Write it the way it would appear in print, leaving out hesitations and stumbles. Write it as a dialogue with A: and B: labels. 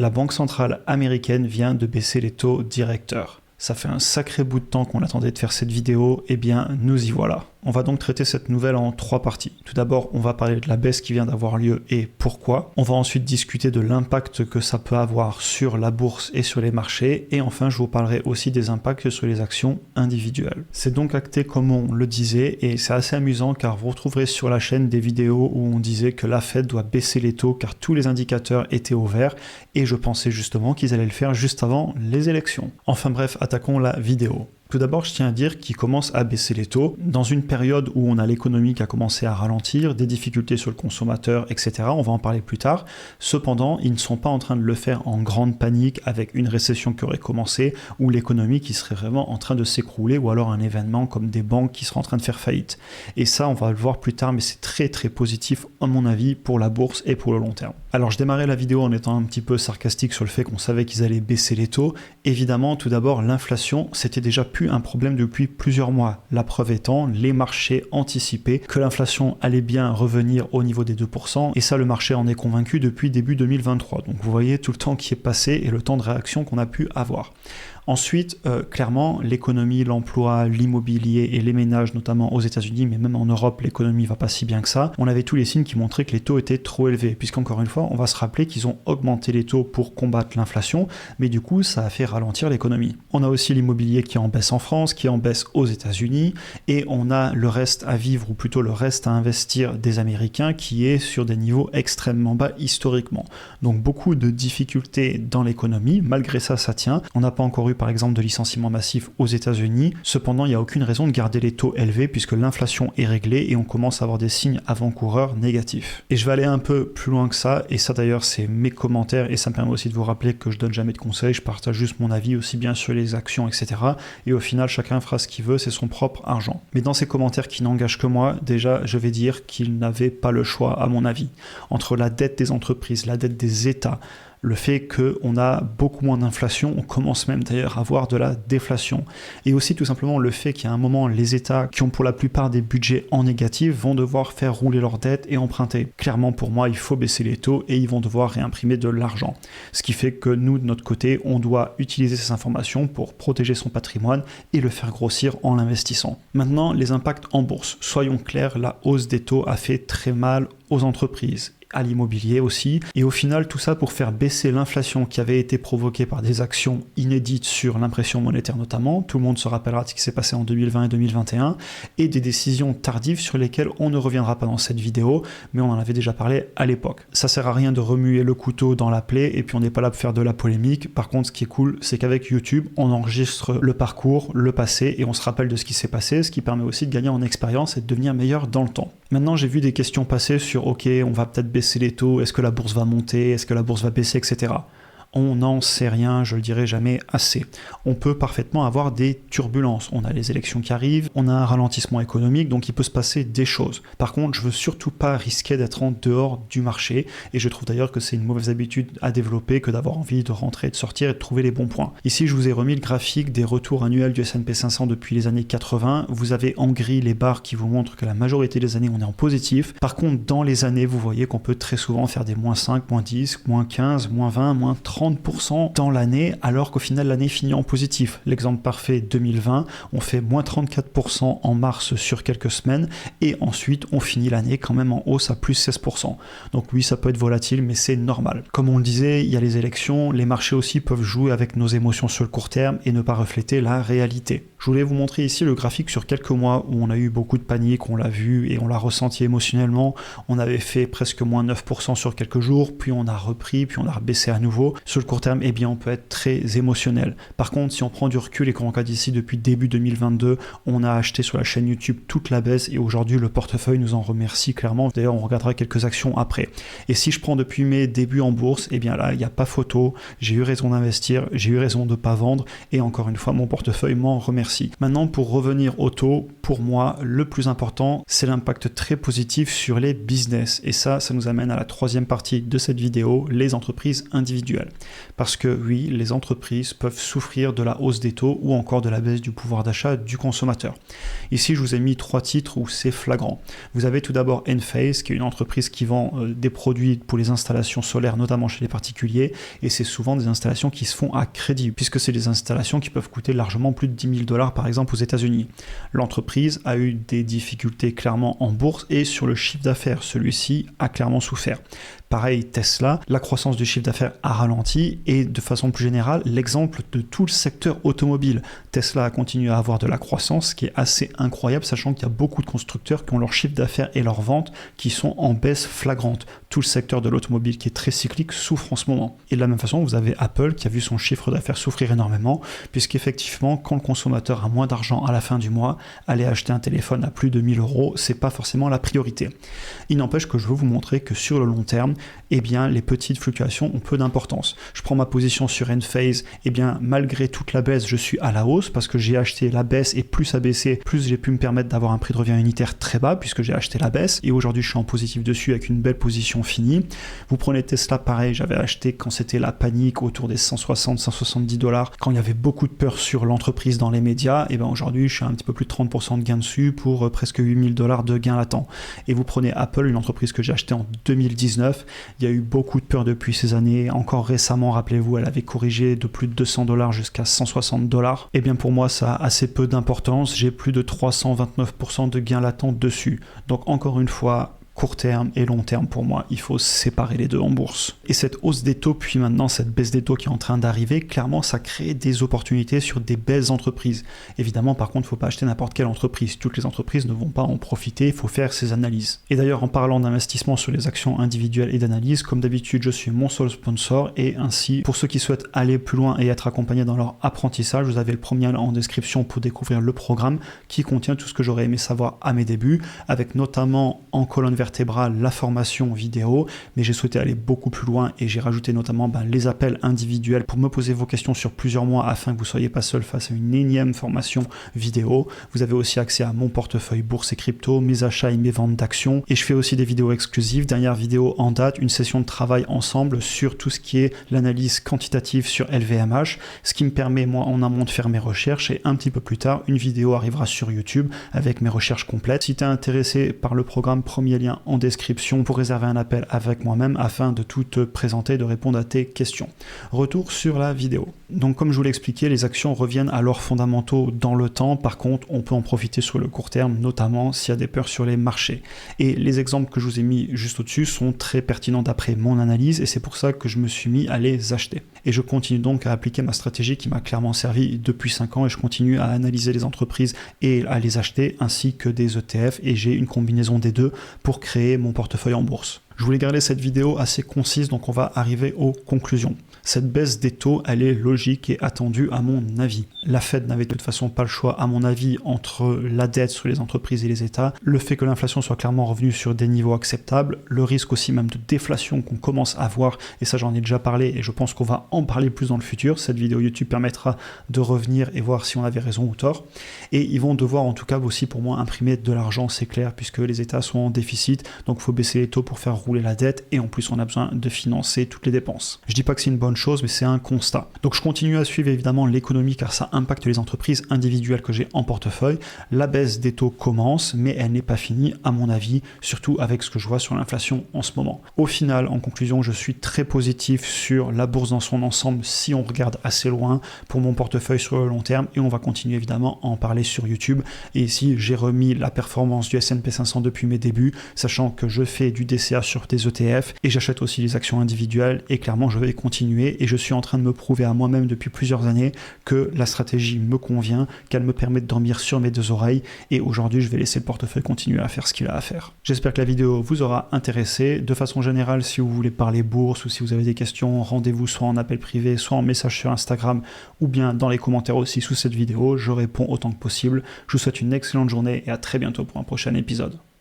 A: La Banque centrale américaine vient de baisser les taux directeurs. Ça fait un sacré bout de temps qu'on attendait de faire cette vidéo, eh bien nous y voilà. On va donc traiter cette nouvelle en 3 parties. Tout d'abord, on va parler de la baisse qui vient d'avoir lieu et pourquoi. On va ensuite discuter de l'impact que ça peut avoir sur la bourse et sur les marchés. Et enfin, je vous parlerai aussi des impacts sur les actions individuelles. C'est donc acté comme on le disait et c'est assez amusant car vous retrouverez sur la chaîne des vidéos où on disait que la Fed doit baisser les taux car tous les indicateurs étaient au vert et je pensais justement qu'ils allaient le faire juste avant les élections. Enfin bref, attaquons la vidéo. Tout d'abord, je tiens à dire qu'ils commencent à baisser les taux dans une période où on a l'économie qui a commencé à ralentir, des difficultés sur le consommateur, etc. On va en parler plus tard. Cependant, ils ne sont pas en train de le faire en grande panique avec une récession qui aurait commencé ou l'économie qui serait vraiment en train de s'écrouler ou alors un événement comme des banques qui seraient en train de faire faillite. Et ça, on va le voir plus tard, mais c'est très très positif à mon avis pour la bourse et pour le long terme. Alors, je démarrais la vidéo en étant un petit peu sarcastique sur le fait qu'on savait qu'ils allaient baisser les taux. Évidemment, tout d'abord, l'inflation, c'était déjà plus un problème depuis plusieurs mois. La preuve étant, les marchés anticipaient que l'inflation allait bien revenir au niveau des 2%, et ça, le marché en est convaincu depuis début 2023. Donc vous voyez tout le temps qui est passé et le temps de réaction qu'on a pu avoir. Ensuite, clairement, l'économie, l'emploi, l'immobilier et les ménages, notamment aux États-Unis, mais même en Europe, l'économie va pas si bien que ça. On avait tous les signes qui montraient que les taux étaient trop élevés, puisqu'encore une fois, on va se rappeler qu'ils ont augmenté les taux pour combattre l'inflation, mais du coup, ça a fait ralentir l'économie. On a aussi l'immobilier qui est en baisse en France, qui est en baisse aux États-Unis, et on a le reste à vivre, ou plutôt le reste à investir des Américains, qui est sur des niveaux extrêmement bas historiquement. Donc beaucoup de difficultés dans l'économie, malgré ça, ça tient. On n'a pas encore eu par exemple de licenciements massifs aux États-Unis. Cependant, il n'y a aucune raison de garder les taux élevés puisque l'inflation est réglée et on commence à avoir des signes avant-coureurs négatifs. Et je vais aller un peu plus loin que ça, et ça d'ailleurs c'est mes commentaires et ça me permet aussi de vous rappeler que je donne jamais de conseils, je partage juste mon avis aussi bien sur les actions, etc. Et au final, chacun fera ce qu'il veut, c'est son propre argent. Mais dans ces commentaires qui n'engagent que moi, déjà je vais dire qu'ils n'avaient pas le choix à mon avis. Entre la dette des entreprises, la dette des États, le fait qu'on a beaucoup moins d'inflation, on commence même d'ailleurs à avoir de la déflation. Et aussi tout simplement le fait qu'il y a un moment, les États qui ont pour la plupart des budgets en négatif vont devoir faire rouler leurs dettes et emprunter. Clairement pour moi, il faut baisser les taux et ils vont devoir réimprimer de l'argent. Ce qui fait que nous, de notre côté, on doit utiliser ces informations pour protéger son patrimoine et le faire grossir en l'investissant. Maintenant, les impacts en bourse. Soyons clairs, la hausse des taux a fait très mal aux entreprises, à l'immobilier aussi, et au final tout ça pour faire baisser l'inflation qui avait été provoquée par des actions inédites sur l'impression monétaire notamment, tout le monde se rappellera de ce qui s'est passé en 2020 et 2021, et des décisions tardives sur lesquelles on ne reviendra pas dans cette vidéo, mais on en avait déjà parlé à l'époque. Ça sert à rien de remuer le couteau dans la plaie, et puis on n'est pas là pour faire de la polémique. Par contre, ce qui est cool, c'est qu'avec YouTube, on enregistre le parcours, le passé, et on se rappelle de ce qui s'est passé, ce qui permet aussi de gagner en expérience et de devenir meilleur dans le temps. Maintenant, j'ai vu des questions passer sur « Ok, on va peut-être baisser les taux, est-ce que la bourse va monter, est-ce que la bourse va baisser, etc. » On n'en sait rien, je le dirai jamais assez. On peut parfaitement avoir des turbulences. On a les élections qui arrivent, on a un ralentissement économique, donc il peut se passer des choses. Par contre, je veux surtout pas risquer d'être en dehors du marché, et je trouve d'ailleurs que c'est une mauvaise habitude à développer que d'avoir envie de rentrer, de sortir et de trouver les bons points. Ici, je vous ai remis le graphique des retours annuels du S&P 500 depuis les années 80. Vous avez en gris les barres qui vous montrent que la majorité des années, on est en positif. Par contre, dans les années, vous voyez qu'on peut très souvent faire des moins 5, moins 10, moins 15, moins 20, moins 30% dans l'année, alors qu'au final l'année finit en positif. L'exemple parfait 2020, on fait moins 34% en mars sur quelques semaines, et ensuite on finit l'année quand même en hausse à plus 16%. Donc oui, ça peut être volatile, mais c'est normal. Comme on le disait, il y a les élections, les marchés aussi peuvent jouer avec nos émotions sur le court terme et ne pas refléter la réalité. Je voulais vous montrer ici le graphique sur quelques mois où on a eu beaucoup de panique, on l'a vu et on l'a ressenti émotionnellement. On avait fait presque moins 9% sur quelques jours, puis on a repris, puis on a rebaissé à nouveau. Sur le court terme, eh bien, on peut être très émotionnel. Par contre, si on prend du recul et qu'on regarde ici depuis début 2022, on a acheté sur la chaîne YouTube toute la baisse et aujourd'hui, le portefeuille nous en remercie clairement. D'ailleurs, on regardera quelques actions après. Et si je prends depuis mes débuts en bourse, eh bien là, il n'y a pas photo. J'ai eu raison d'investir, j'ai eu raison de ne pas vendre et encore une fois, mon portefeuille m'en remercie. Maintenant, pour revenir au taux, pour moi, le plus important, c'est l'impact très positif sur les business. Et ça nous amène à la troisième partie de cette vidéo, les entreprises individuelles. Parce que oui, les entreprises peuvent souffrir de la hausse des taux ou encore de la baisse du pouvoir d'achat du consommateur. Ici, je vous ai mis 3 titres où c'est flagrant. Vous avez tout d'abord Enphase, qui est une entreprise qui vend des produits pour les installations solaires, notamment chez les particuliers, et c'est souvent des installations qui se font à crédit, puisque c'est des installations qui peuvent coûter largement plus de 10 000 $ par exemple aux États-Unis. L'entreprise a eu des difficultés clairement en bourse et sur le chiffre d'affaires, celui-ci a clairement souffert. Pareil, Tesla, la croissance du chiffre d'affaires a ralenti et de façon plus générale, l'exemple de tout le secteur automobile. Tesla a continué à avoir de la croissance, ce qui est assez incroyable, sachant qu'il y a beaucoup de constructeurs qui ont leur chiffre d'affaires et leurs ventes qui sont en baisse flagrante. Tout le secteur de l'automobile qui est très cyclique souffre en ce moment. Et de la même façon, vous avez Apple qui a vu son chiffre d'affaires souffrir énormément, puisqu'effectivement, quand le consommateur a moins d'argent à la fin du mois, aller acheter un téléphone à plus de 1 000 €, c'est pas forcément la priorité. Il n'empêche que je veux vous montrer que sur le long terme, eh bien, les petites fluctuations ont peu d'importance. Je prends ma position sur Enphase, eh bien, malgré toute la baisse, je suis à la hausse parce que j'ai acheté la baisse et plus ça baissait, plus j'ai pu me permettre d'avoir un prix de revient unitaire très bas puisque j'ai acheté la baisse et aujourd'hui je suis en positif dessus avec une belle position finie. Vous prenez Tesla, pareil, j'avais acheté quand c'était la panique autour des 160-170 $, quand il y avait beaucoup de peur sur l'entreprise dans les médias, et bien aujourd'hui je suis à un petit peu plus de 30% de gain dessus pour presque 8 000 $ de gain latent. Et vous prenez Apple, une entreprise que j'ai achetée en 2019, il y a eu beaucoup de peur depuis ces années. Encore récemment, rappelez-vous, elle avait corrigé de plus de 200 $ jusqu'à 160 $. Et bien pour moi, ça a assez peu d'importance. J'ai plus de 329% de gains latents dessus. Donc encore une fois, court terme et long terme pour moi, il faut séparer les deux en bourse. Et cette hausse des taux, puis maintenant cette baisse des taux qui est en train d'arriver, clairement ça crée des opportunités sur des belles entreprises. Évidemment par contre, il ne faut pas acheter n'importe quelle entreprise. Toutes les entreprises ne vont pas en profiter, il faut faire ces analyses. Et d'ailleurs en parlant d'investissement sur les actions individuelles et d'analyse, comme d'habitude je suis mon seul sponsor et ainsi pour ceux qui souhaitent aller plus loin et être accompagnés dans leur apprentissage, vous avez le premier lien en description pour découvrir le programme qui contient tout ce que j'aurais aimé savoir à mes débuts, avec notamment en colonne vertébrale la formation vidéo, mais j'ai souhaité aller beaucoup plus loin et j'ai rajouté notamment les appels individuels pour me poser vos questions sur plusieurs mois afin que vous ne soyez pas seul face à une énième formation vidéo. Vous avez aussi accès à mon portefeuille bourse et crypto, mes achats et mes ventes d'actions et je fais aussi des vidéos exclusives. Dernière vidéo en date, une session de travail ensemble sur tout ce qui est l'analyse quantitative sur LVMH, ce qui me permet moi en amont de faire mes recherches et un petit peu plus tard, une vidéo arrivera sur YouTube avec mes recherches complètes. Si tu es intéressé par le programme, premier lien en description pour réserver un appel avec moi-même afin de tout te présenter, de répondre à tes questions. Retour sur la vidéo. Donc comme je vous l'ai expliqué, les actions reviennent à leurs fondamentaux dans le temps. Par contre, on peut en profiter sur le court terme, notamment s'il y a des peurs sur les marchés. Et les exemples que je vous ai mis juste au-dessus sont très pertinents d'après mon analyse et c'est pour ça que je me suis mis à les acheter. Et je continue donc à appliquer ma stratégie qui m'a clairement servi depuis 5 ans et je continue à analyser les entreprises et à les acheter ainsi que des ETF et j'ai une combinaison des deux pour créer mon portefeuille en bourse. Je voulais garder cette vidéo assez concise, donc on va arriver aux conclusions. Cette baisse des taux, elle est logique et attendue à mon avis. La Fed n'avait de toute façon pas le choix, à mon avis, entre la dette sur les entreprises et les États, le fait que l'inflation soit clairement revenue sur des niveaux acceptables, le risque aussi même de déflation qu'on commence à voir, et ça j'en ai déjà parlé et je pense qu'on va en parler plus dans le futur. Cette vidéo YouTube permettra de revenir et voir si on avait raison ou tort. Et ils vont devoir en tout cas aussi pour moi imprimer de l'argent, c'est clair, puisque les États sont en déficit, donc il faut baisser les taux pour faire rouler la dette et en plus on a besoin de financer toutes les dépenses. Je dis pas que c'est une bonne chose mais c'est un constat. Donc je continue à suivre évidemment l'économie car ça impacte les entreprises individuelles que j'ai en portefeuille. La baisse des taux commence mais elle n'est pas finie à mon avis, surtout avec ce que je vois sur l'inflation en ce moment. Au final, en conclusion, je suis très positif sur la bourse dans son ensemble si on regarde assez loin pour mon portefeuille sur le long terme et on va continuer évidemment à en parler sur YouTube. Et ici j'ai remis la performance du S&P 500 depuis mes débuts, sachant que je fais du DCA sur des ETF et j'achète aussi les actions individuelles et clairement je vais continuer et je suis en train de me prouver à moi-même depuis plusieurs années que la stratégie me convient, qu'elle me permet de dormir sur mes deux oreilles et aujourd'hui je vais laisser le portefeuille continuer à faire ce qu'il a à faire. J'espère que la vidéo vous aura intéressé. De façon générale, si vous voulez parler bourse ou si vous avez des questions, rendez-vous soit en appel privé, soit en message sur Instagram ou bien dans les commentaires aussi sous cette vidéo. Je réponds autant que possible. Je vous souhaite une excellente journée et à très bientôt pour un prochain épisode.